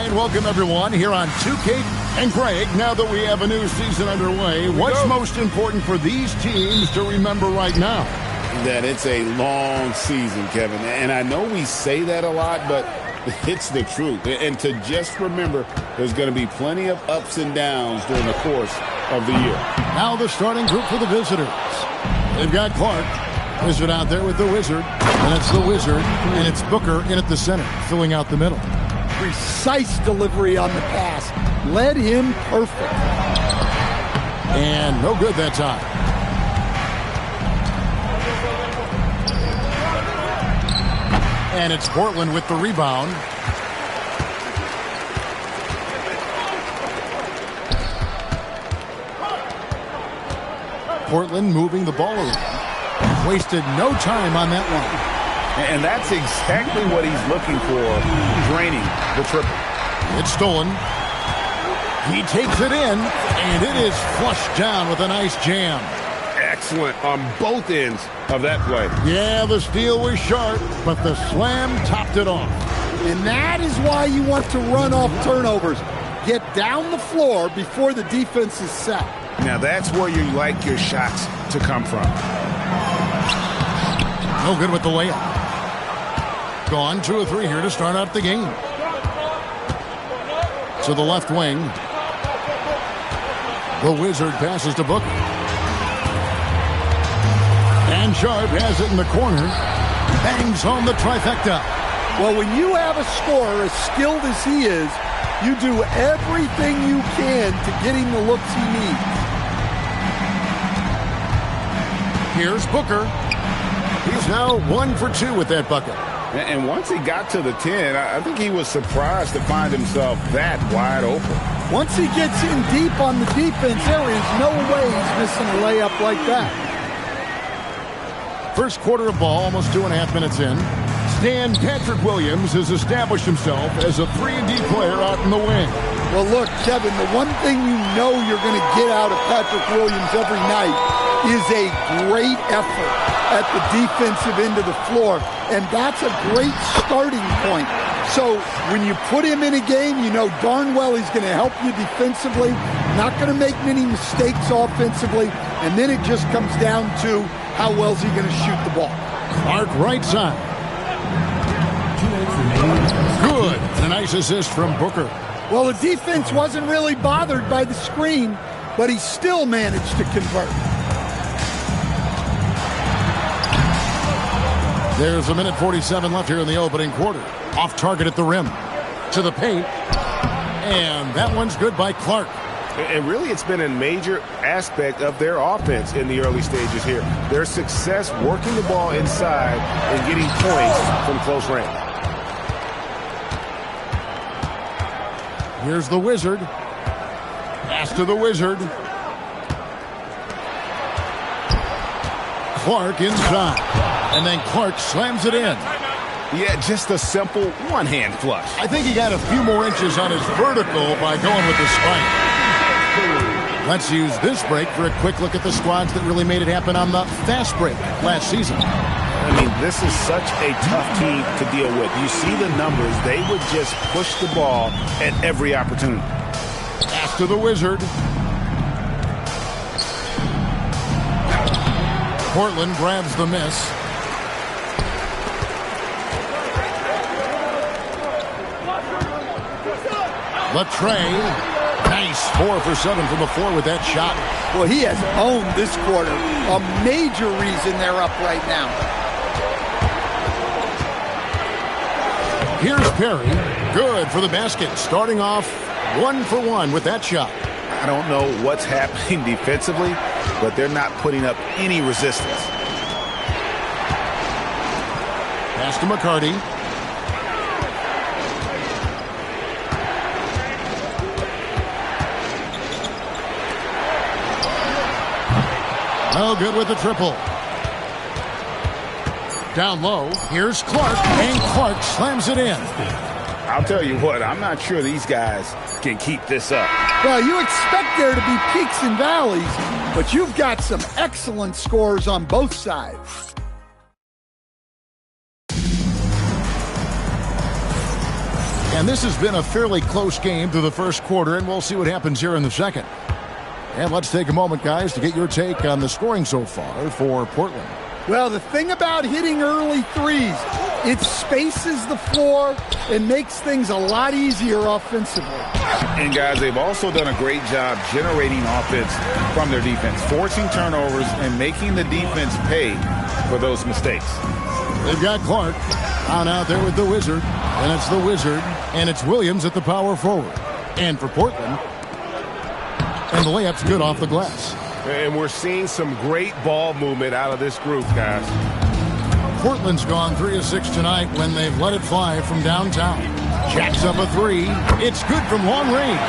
Hi, and welcome everyone here on 2K and Greg. Now that we have a new season underway, what's most important for these teams to remember right now? That it's a long season, Kevin. And I know we say that a lot, but it's the truth. And to just remember, there's going to be plenty of ups and downs during the course of the year. Now the starting group for the visitors. They've got Clark. Wizard out there with the Wizard. And it's the Wizard. And it's Booker in at the center, filling out the middle. Precise delivery on the pass. Led him perfect. And no good that time. And it's Portland with the rebound. Portland moving the ball around. Wasted no time on that one. And that's exactly what he's looking for, draining the triple. It's stolen. He takes it in, and it is flushed down with a nice jam. Excellent on both ends of that play. Yeah, the steal was sharp, but the slam topped it off. And that is why you want to run off turnovers. Get down the floor before the defense is set. Now that's where you like your shots to come from. No good with the layup. Gone 2 or 3 here to start out the game. To the left wing. The Wizard passes to Booker. And Sharp has it in the corner. Bangs home the trifecta. Well, when you have a scorer as skilled as he is, you do everything you can to get him the looks he needs. Here's Booker. He's now 1 for 2 with that bucket. And once he got to the 10, I think he was surprised to find himself that wide open. Once he gets in deep on the defense, there is no way he's missing a layup like that. First quarter of ball, almost 2.5 minutes in. Stan Patrick Williams has established himself as a 3-and-D player out in the wing. Well, look, Kevin, the one thing you know you're going to get out of Patrick Williams every night is a great effort at the defensive end of the floor, and that's a great starting point. So when you put him in a game, you know darn well he's going to help you defensively, not going to make many mistakes offensively, and then it just comes down to how well is he going to shoot the ball. Clark right side. Good. And a nice assist from Booker. Well, the defense wasn't really bothered by the screen, but he still managed to convert. There's a minute 47 left here in the opening quarter. Off target at the rim. To the paint. And that one's good by Clark. And really, it's been a major aspect of their offense in the early stages here. Their success working the ball inside and getting points from close range. Here's the Wizard. Pass to the Wizard. Clark inside. And then Clark slams it in. Yeah, just a simple one-hand flush. I think he got a few more inches on his vertical by going with the spike. Let's use this break for a quick look at the squads that really made it happen on the fast break last season. I mean, this is such a tough team to deal with. You see the numbers. They would just push the ball at every opportunity. Pass to the Wizard. Portland grabs the miss. Latrey, nice 4 for 7 from the floor with that shot. Well, he has owned this quarter. A major reason they're up right now. Here's Perry. Good for the basket. Starting off 1 for 1 with that shot. I don't know what's happening defensively, but they're not putting up any resistance. Pass to McCarty. No good with the triple. Down low, here's Clark, and Clark slams it in. I'll tell you what, I'm not sure these guys can keep this up. Well, you expect there to be peaks and valleys, but you've got some excellent scores on both sides. And this has been a fairly close game through the first quarter, and we'll see what happens here in the second. And let's take a moment, guys, to get your take on the scoring so far for Portland. Well, the thing about hitting early threes, it spaces the floor and makes things a lot easier offensively. And, guys, they've also done a great job generating offense from their defense, forcing turnovers and making the defense pay for those mistakes. They've got Clark on out there with the Wizard, and it's the Wizard, and it's Williams at the power forward. And for Portland, and the layup's good off the glass. And we're seeing some great ball movement out of this group, guys. Portland's gone 3 of 6 tonight when they've let it fly from downtown. Jacks up a three. It's good from long range.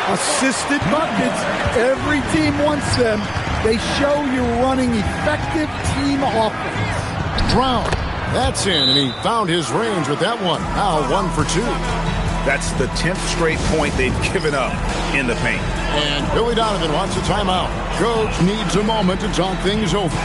Assisted buckets. Every team wants them. They show you're running effective team offense. Brown. That's in, and he found his range with that one. Now 1 for 2. That's the 10th straight point they've given up in the paint. And Billy Donovan wants a timeout. Coach needs a moment to talk things over.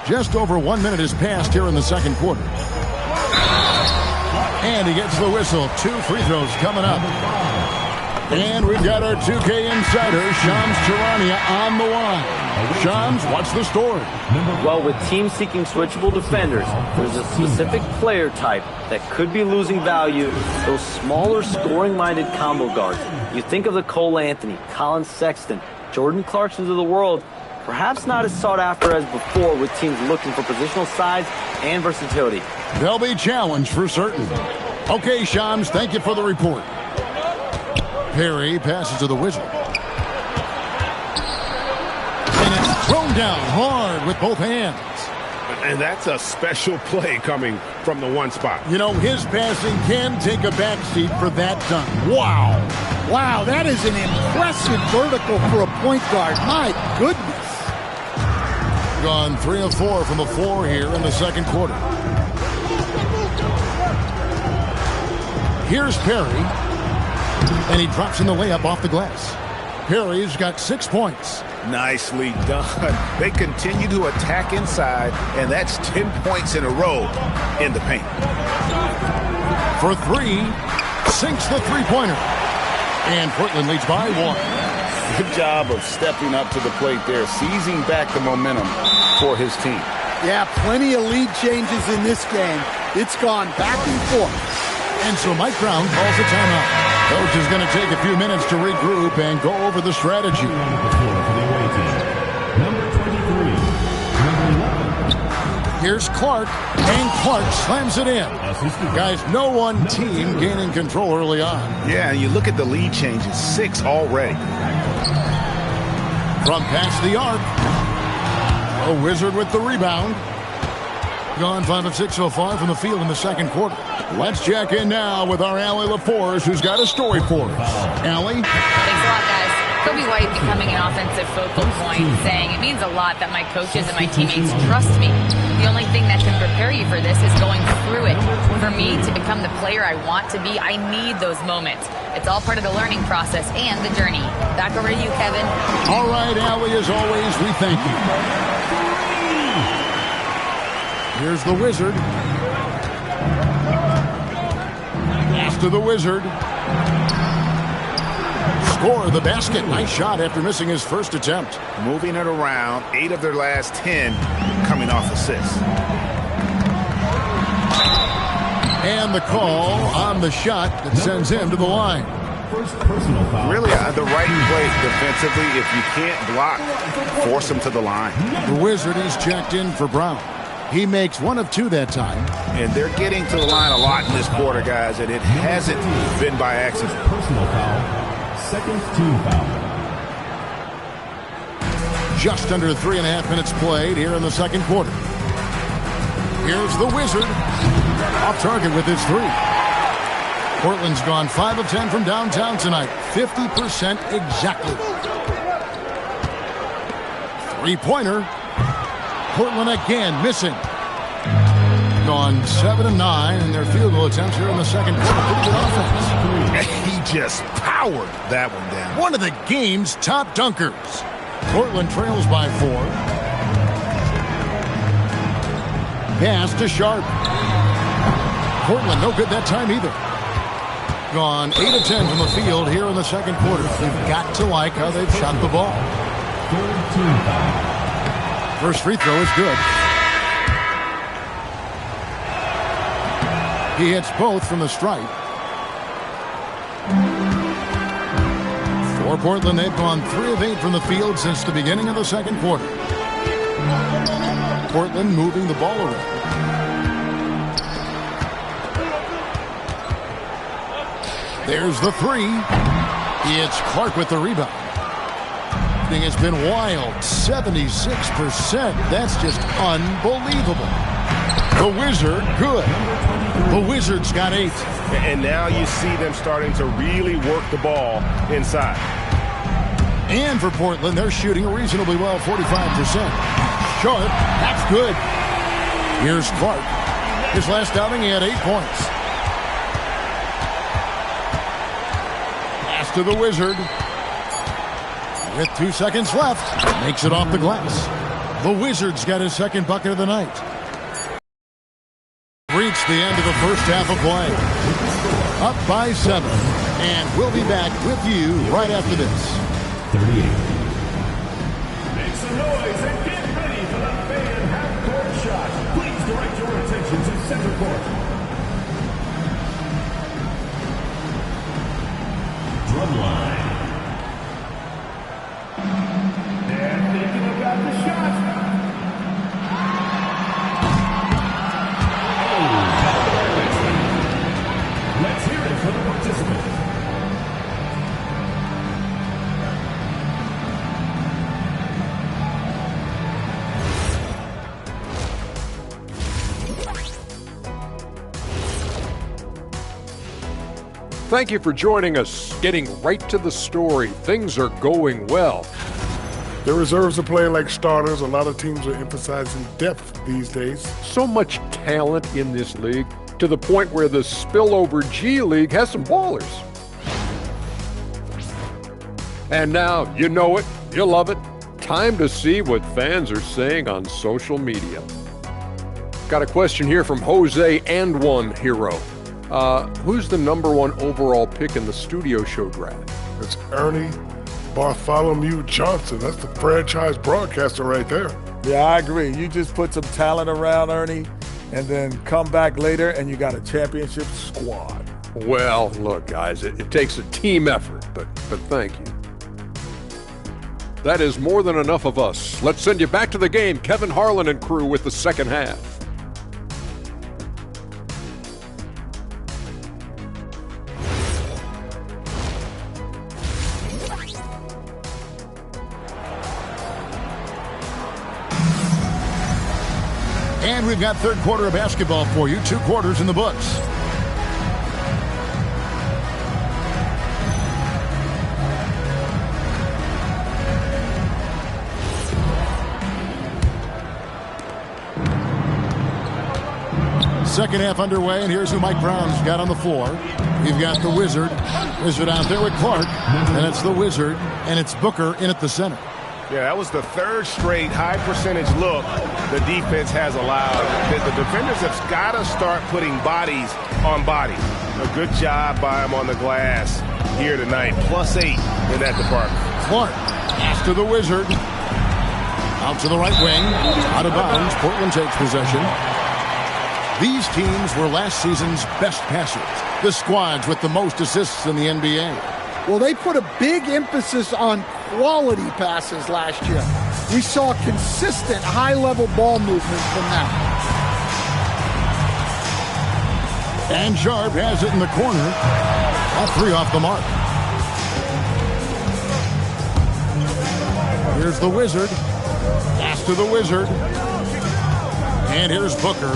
Just over 1 minute has passed here in the second quarter. And he gets the whistle. 2 free throws coming up. And we've got our 2K insider, Shams Charania, on the line. Shams, what's the story? Well, with teams seeking switchable defenders, there's a specific player type that could be losing value, those smaller scoring-minded combo guards. You think of the Cole Anthony, Colin Sexton, Jordan Clarksons of the world, perhaps not as sought after as before with teams looking for positional size and versatility. They'll be challenged for certain. Okay, Shams, thank you for the report. Perry passes to the Wizard. And it's thrown down hard with both hands. And that's a special play coming from the one spot. You know, his passing can take a backseat for that dunk. Wow. Wow, that is an impressive vertical for a point guard. My goodness. Gone 3 of 4 from the floor here in the second quarter. Here's Perry. And he drops in the layup off the glass. Perry's got 6 points. Nicely done. They continue to attack inside, and that's 10 points in a row in the paint. For 3, sinks the three-pointer. And Portland leads by 1. Good job of stepping up to the plate there, seizing back the momentum for his team. Yeah, plenty of lead changes in this game. It's gone back and forth. And so Mike Brown calls a timeout. Coach is going to take a few minutes to regroup and go over the strategy. Here's Clark, and Clark slams it in. Guys, no one team gaining control early on. Yeah, you look at the lead changes, 6 already. From past the arc. A Wizard with the rebound. Gone 5 of 6 so far from the field in the second quarter. Let's check in now with our Allie LaForce, who's got a story for us. Allie? Thanks a lot, guys. Kobe White becoming an offensive focal point, saying it means a lot that my coaches and my teammates trust me. The only thing that can prepare you for this is going through it. For me to become the player I want to be, I need those moments. It's all part of the learning process and the journey. Back over to you, Kevin. All right, Allie, as always, we thank you. Here's the Wizard. Pass to the Wizard. Score the basket. Nice shot after missing his first attempt. Moving it around, 8 of their last 10 coming off assists. And the call on the shot that sends him to the line. Really, the right play defensively. If you can't block, force him to the line. The Wizard is checked in for Brown. He makes 1 of 2 that time. And they're getting to the line a lot in this quarter, guys, and it hasn't been by accident. Personal foul. Second team foul. Just under 3.5 minutes played here in the second quarter. Here's the Wizard. Off target with his 3. Portland's gone 5 of 10 from downtown tonight. 50% exactly. 3-pointer. Portland again missing. Gone 7 of 9 in their field goal attempts here in the second quarter. Pretty good offense. He just powered that one down. One of the game's top dunkers. Portland trails by 4. Pass to Sharp. Portland no good that time either. Gone 8 of 10 from the field here in the second quarter. You've got to like how they've shot the ball. First free throw is good. He hits both from the stripe. For Portland, they've gone 3 of 8 from the field since the beginning of the second quarter. Portland moving the ball around. There's the 3. It's Clark with the rebound. Thing has been wild. 76%. That's just unbelievable. The Wizard, good. The Wizard's got 8. And now you see them starting to really work the ball inside. And for Portland, they're shooting reasonably well, 45%. Sharp, that's good. Here's Clark. His last outing, he had 8 points. Pass to the Wizard. With 2 seconds left, makes it off the glass. The Wizard's got his second bucket of the night. Reached the end of the first half of play. Up by 7. And we'll be back with you right after this. 38. Make some noise and get ready for the fan half-court shot. Please direct your attention to center court. Drumline. And thinking about the shot. Let's hear it for the participants. Thank you for joining us. Getting right to the story. Things are going well. The reserves are playing like starters. A lot of teams are emphasizing depth these days. So much talent in this league, to the point where the spillover G League has some ballers. And now, you know it, you love it. Time to see what fans are saying on social media. Got a question here from Jose and One Hero. Who's the #1 overall pick in the studio show draft? It's Ernie Bartholomew Johnson. That's the franchise broadcaster right there. Yeah, I agree. You just put some talent around Ernie and then come back later and you got a championship squad. Well, look, guys, it takes a team effort, but thank you. That is more than enough of us. Let's send you back to the game. Kevin Harlan and crew with the second half. And we've got third quarter of basketball for you. 2 quarters in the books. Second half underway, and here's who Mike Brown's got on the floor. You've got the Wizard. Wizard out there with Clark. And it's the Wizard, and it's Booker in at the center. Yeah, that was the 3rd straight high percentage look the defense has allowed. The defenders have got to start putting bodies on bodies. A good job by him on the glass here tonight. +8 in that department. Clark, pass to the Wizard. Out to the right wing. Out of bounds. Portland takes possession. These teams were last season's best passers. The squads with the most assists in the NBA. Well, they put a big emphasis on quality passes last year. We saw consistent high-level ball movement from them. And Sharp has it in the corner. All three off the mark. Here's the Wizard. Pass to the Wizard. And here's Booker.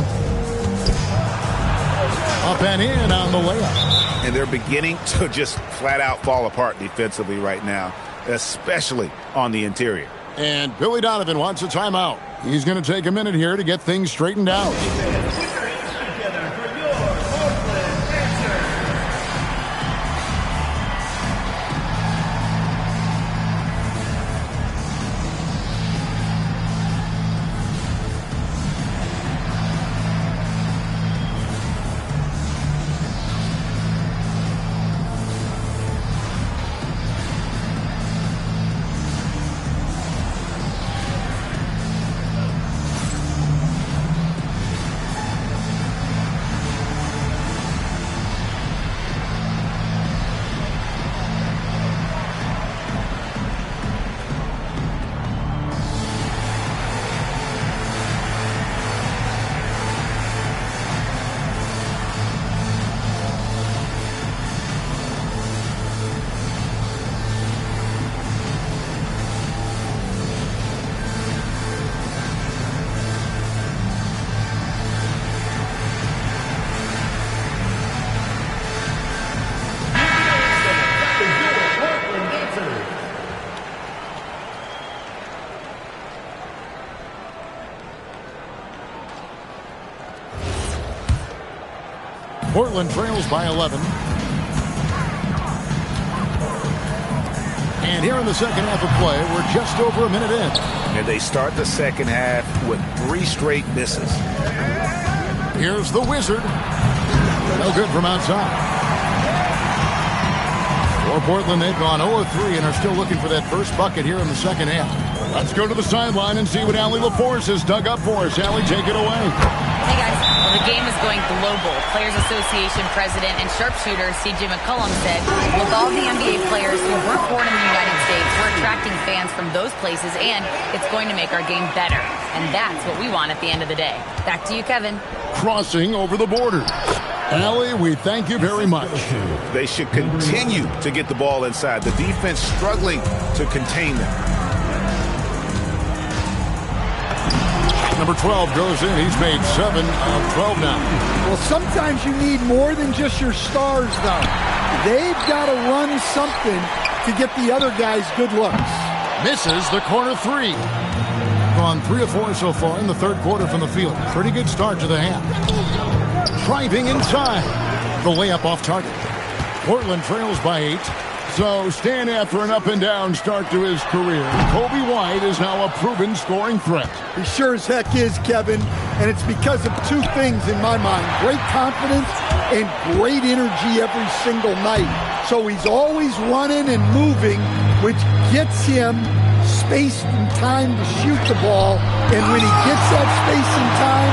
Up and in on the layup. And they're beginning to just flat out fall apart defensively right now, especially on the interior. And Billy Donovan wants a timeout. He's going to take a minute here to get things straightened out. Portland trails by 11. And here in the second half of play, we're just over a minute in. And they start the second half with 3 straight misses. Here's the Wizard. No good from outside. For Portland, they've gone 0-3 and are still looking for that first bucket here in the second half. Let's go to the sideline and see what Allie LaForce has dug up for us. Allie, take it away. Hey, guys. Well, the game is going global. Players Association President and sharpshooter C.J. McCollum said, with all the NBA players who weren't born in the United States, we're attracting fans from those places, and it's going to make our game better. And that's what we want at the end of the day. Back to you, Kevin. Crossing over the border. Allie, we thank you very much. They should continue to get the ball inside. The defense struggling to contain them. Number 12 goes in. He's made 7 of 12 now. Well, sometimes you need more than just your stars, though. They've got to run something to get the other guys good looks. Misses the corner 3. Gone 3 of 4 so far in the third quarter from the field. Pretty good start to the half. Driving inside. The layup off target. Portland trails by 8. So stand after an up-and-down start to his career. Kobe White is now a proven scoring threat. He sure as heck is, Kevin. And it's because of 2 things in my mind. Great confidence and great energy every single night. So he's always running and moving, which gets him space and time to shoot the ball. And when he gets that space and time,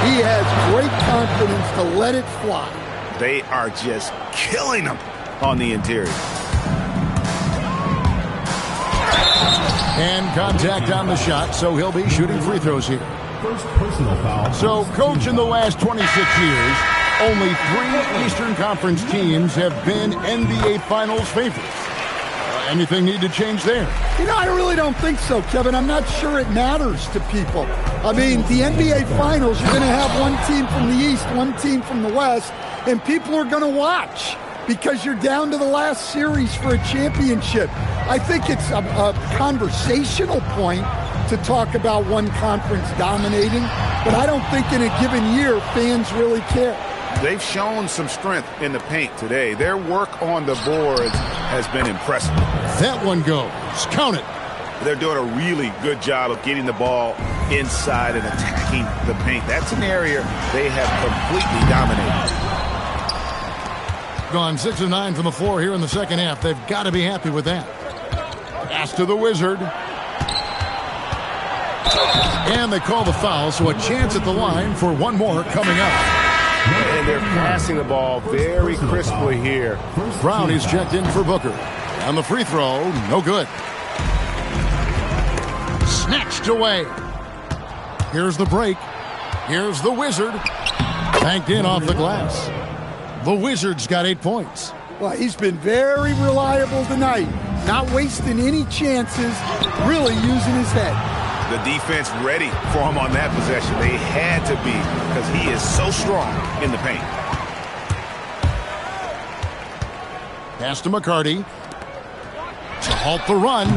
he has great confidence to let it fly. They are just killing him on the interior. And contact on the shot, so he'll be shooting free throws here. First personal foul. So, Coach, in the last 26 years, only 3 Eastern Conference teams have been NBA Finals favorites. Anything need to change there? You know, I really don't think so, Kevin. I'm not sure it matters to people. I mean, the NBA Finals, you're going to have one team from the East, one team from the West, and people are going to watch because you're down to the last series for a championship. I think it's a conversational point to talk about one conference dominating, but I don't think in a given year fans really care. They've shown some strength in the paint today. Their work on the boards has been impressive. That one goes. Count it. They're doing a really good job of getting the ball inside and attacking the paint. That's an area they have completely dominated. gone 6 of 9 from the floor here in the second half. They've got to be happy with that. Pass to the Wizard. And they call the foul, so a chance at the line for one more coming up. And they're passing the ball very crisply here. Brown is checked in for Booker. And the free throw, no good. Snatched away. Here's the break. Here's the Wizard. Banked in off the glass. The Wizard's got 8 points. Well, he's been very reliable tonight. Not wasting any chances, really using his head. The defense ready for him on that possession. They had to be because he is so strong in the paint. Pass to McCarty. To halt the run.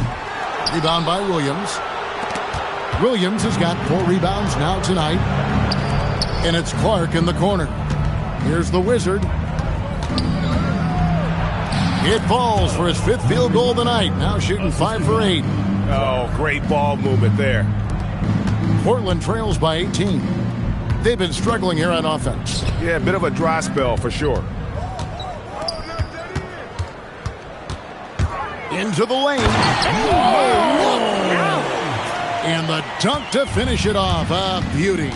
Rebound by Williams. Williams has got 4 rebounds now tonight. And it's Clark in the corner. Here's the Wizard. It falls for his 5th field goal tonight. Now shooting 5 for 8. Oh, great ball movement there. Portland trails by 18. They've been struggling here on offense. Yeah, a bit of a dry spell for sure. Into the lane. And the dunk to finish it off. A beauty.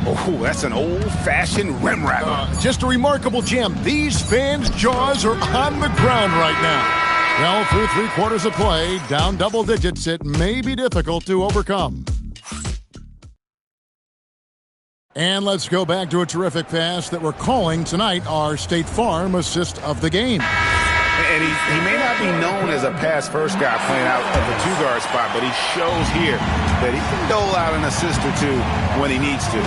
Oh, that's an old-fashioned rim wrapper. Just a remarkable gem. These fans' jaws are on the ground right now. Well, through 3 quarters of play, down double digits, it may be difficult to overcome. And let's go back to a terrific pass that we're calling tonight our State Farm assist of the game. And he may not be known as a pass-first guy playing out of the 2-guard spot, but he shows here that he can dole out an assist or 2 when he needs to.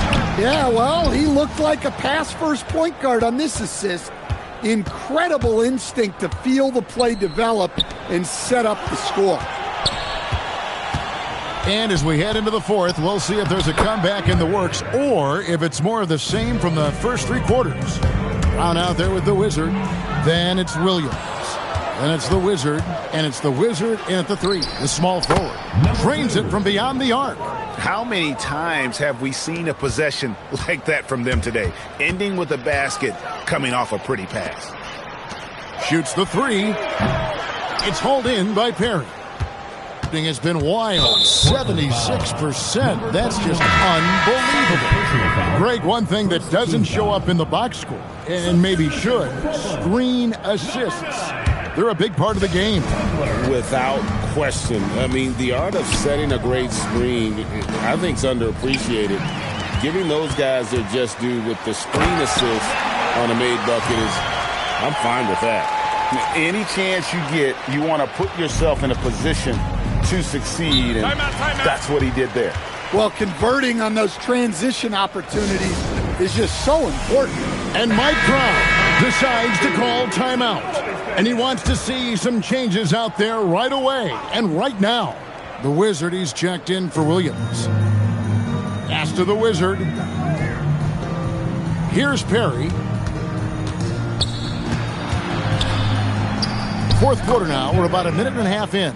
Yeah, well, he looked like a pass-first point guard on this assist. Incredible instinct to feel the play develop and set up the score. And as we head into the 4th, we'll see if there's a comeback in the works or if it's more of the same from the first 3 quarters. Brown out there with the Wizard. Then it's Williams. Then it's the Wizard. And it's the Wizard in at the 3. The small forward. Drains it from beyond the arc. How many times have we seen a possession like that from them today? Ending with a basket, coming off a pretty pass. Shoots the 3. It's hauled in by Perry. Has been wild. 76%. That's just unbelievable. Greg, one thing that doesn't show up in the box score, and maybe should, screen assists. They're a big part of the game. Without question. I mean, the art of setting a great screen, I think, is underappreciated. Giving those guys their just due with the screen assist on a made bucket is, I'm fine with that. Any chance you get, you want to put yourself in a position to succeed, and that's what he did there. Well, converting on those transition opportunities is just so important. And Mike Brown decides to call timeout. And he wants to see some changes out there right away and right now. The Wizard, he's checked in for Williams. Pass to the Wizard. Here's Perry. 4th quarter now. We're about a minute and a half in.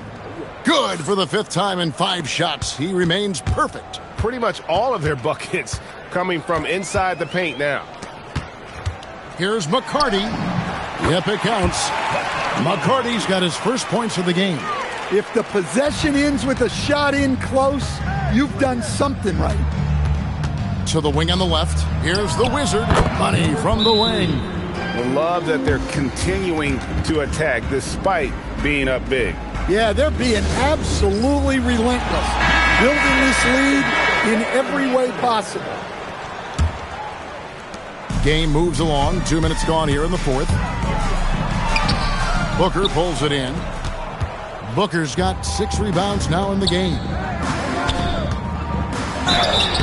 Good for the 5th time in 5 shots. He remains perfect. Pretty much all of their buckets coming from inside the paint now. Here's McCarty. Yep, it counts. McCarty's got his first points of the game. If the possession ends with a shot in close, you've done something right. To the wing on the left. Here's the Wizard. Money from the wing. I love that they're continuing to attack despite being up big. Yeah, they're being absolutely relentless. Building this lead in every way possible. Game moves along. 2 minutes gone here in the 4th. Booker pulls it in. Booker's got 6 rebounds now in the game.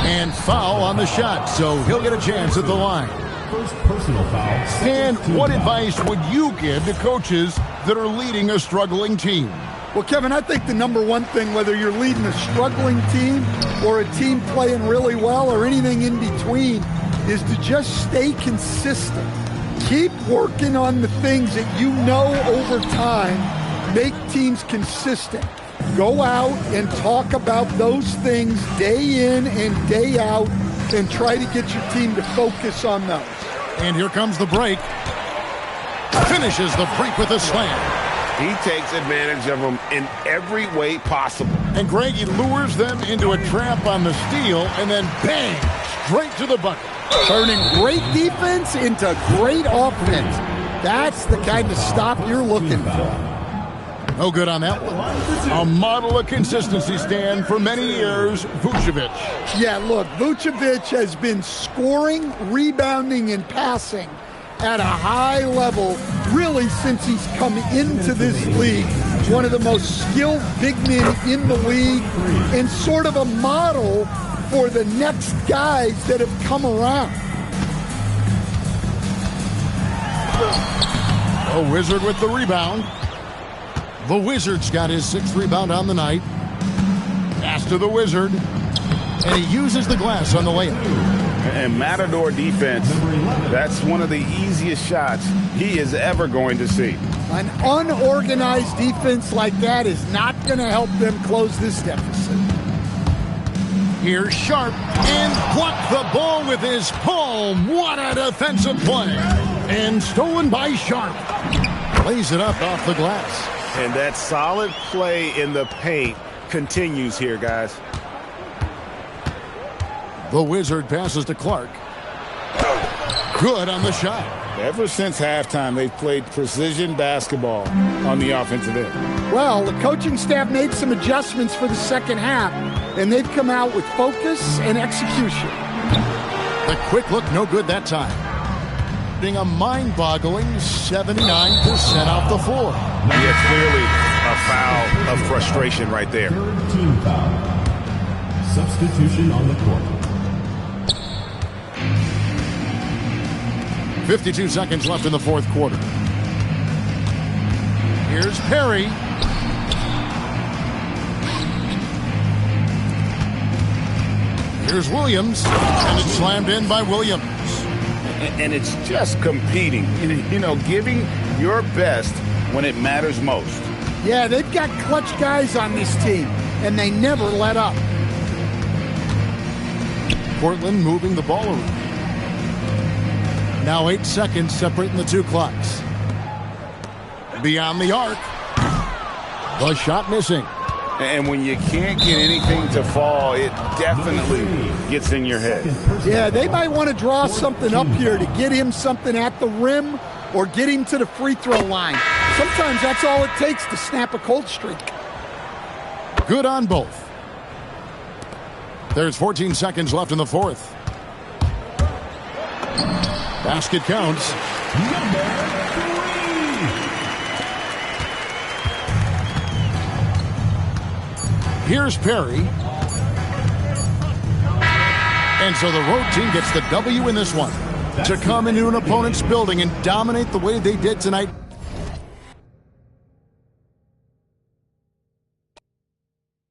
And foul on the shot, so he'll get a chance at the line. First personal foul. And what advice would you give to coaches that are leading a struggling team? Well, Kevin, I think the number one thing, whether you're leading a struggling team or a team playing really well or anything in between, is to just stay consistent. Keep working on the things that you know over time make teams consistent. Go out and talk about those things day in and day out and try to get your team to focus on those. And here comes the break. Finishes the break with a slam. He takes advantage of them in every way possible. And Greg, he lures them into a trap on the steal, and then bang, straight to the bucket. Turning great defense into great offense. That's the kind of stop you're looking for. No good on that one. A model of consistency, Stan, for many years, Vucevic. Yeah, look, Vucevic has been scoring, rebounding, and passing at a high level really since he's come into this league. One of the most skilled big men in the league and sort of a model for the next guys that have come around. A Wizard with the rebound. The Wizard's got his 6th rebound on the night. Pass to the Wizard. And he uses the glass on the layup. And Matador defense, that's one of the easiest shots he is ever going to see. An unorganized defense like that is not going to help them close this deficit. Here's Sharp and blocked the ball with his palm. What a defensive play. And stolen by Sharp. Lays it up off the glass. And that solid play in the paint continues here, guys. The Wizard passes to Clark. Good on the shot. Ever since halftime, they've played precision basketball on the offensive end. Well, the coaching staff made some adjustments for the second half, and they've come out with focus and execution. The quick look, no good that time. Being a mind-boggling 79% off the floor. Yeah, clearly a foul of frustration right there. Third team foul. Substitution on the court. 52 seconds left in the fourth quarter. Here's Perry. Here's Williams, and it's slammed in by Williams. And it's just competing, you know, giving your best when it matters most. Yeah, they've got clutch guys on this team, and they never let up. Portland moving the ball around. Now 8 seconds separating the two clocks. Beyond the arc. The shot missing. And when you can't get anything to fall, it definitely gets in your head. Yeah, they might want to draw something up here to get him something at the rim or get him to the free throw line. Sometimes that's all it takes to snap a cold streak. Good on both. There's 14 seconds left in the fourth. Basket counts. Here's Perry. And so the road team gets the W in this one. To come into an opponent's building and dominate the way they did tonight.